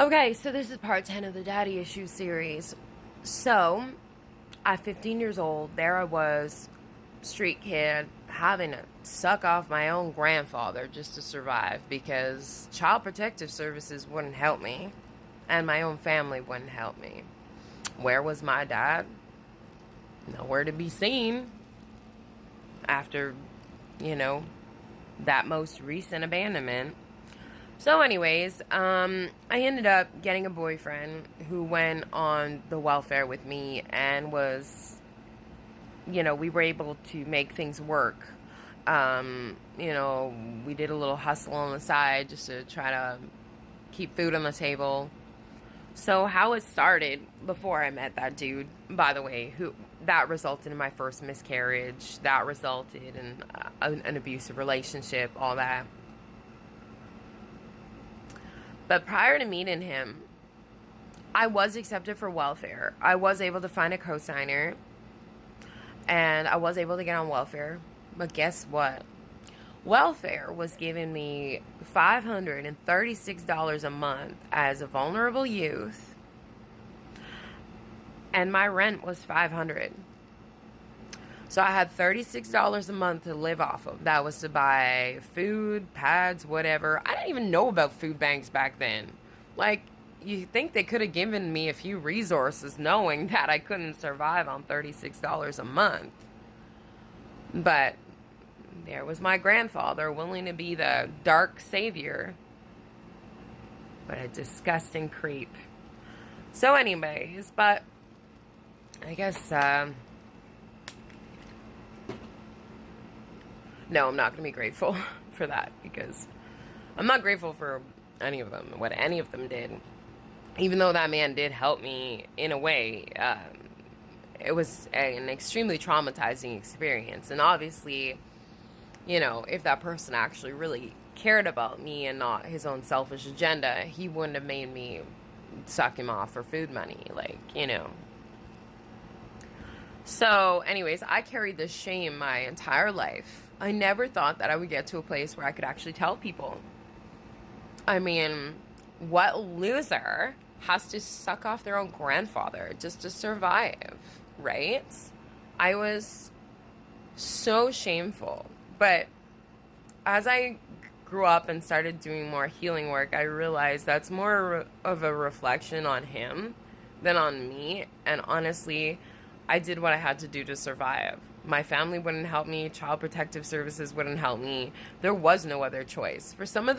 Okay, so this is part 10 of the Daddy Issues series. So, at 15 years old, there I was, street kid, having to suck off my own grandfather just to survive because Child Protective Services wouldn't help me, and my own family wouldn't help me. Where was my dad? Nowhere to be seen after, you know, that most recent abandonment. So anyways, I ended up getting a boyfriend who went on the welfare with me and was, we were able to make things work. We did a little hustle on the side just to try to keep food on the table. So how it started before I met that dude, by the way, that resulted in my first miscarriage, that resulted in an abusive relationship, all that. But prior to meeting him, I was accepted for welfare. I was able to find a cosigner, and I was able to get on welfare. But guess what? Welfare was giving me $536 a month as a vulnerable youth, and my rent was $500. So I had $36 a month to live off of. That was to buy food, pads, whatever. I didn't even know about food banks back then. Like, you think they could have given me a few resources knowing that I couldn't survive on $36 a month. But there was my grandfather willing to be the dark savior. What a disgusting creep. So anyways, but I guess, no, I'm not going to be grateful for that because I'm not grateful for any of them, what any of them did. Even though that man did help me in a way, it was an extremely traumatizing experience. And obviously, if that person actually really cared about me and not his own selfish agenda, he wouldn't have made me suck him off for food money, So, anyways, I carried this shame my entire life. I never thought that I would get to a place where I could actually tell people. I mean, what loser has to suck off their own grandfather just to survive, right? I was so shameful. But as I grew up and started doing more healing work, I realized that's more of a reflection on him than on me. And honestly, I did what I had to do to survive. My family wouldn't help me. Child Protective Services wouldn't help me. There was no other choice. For some of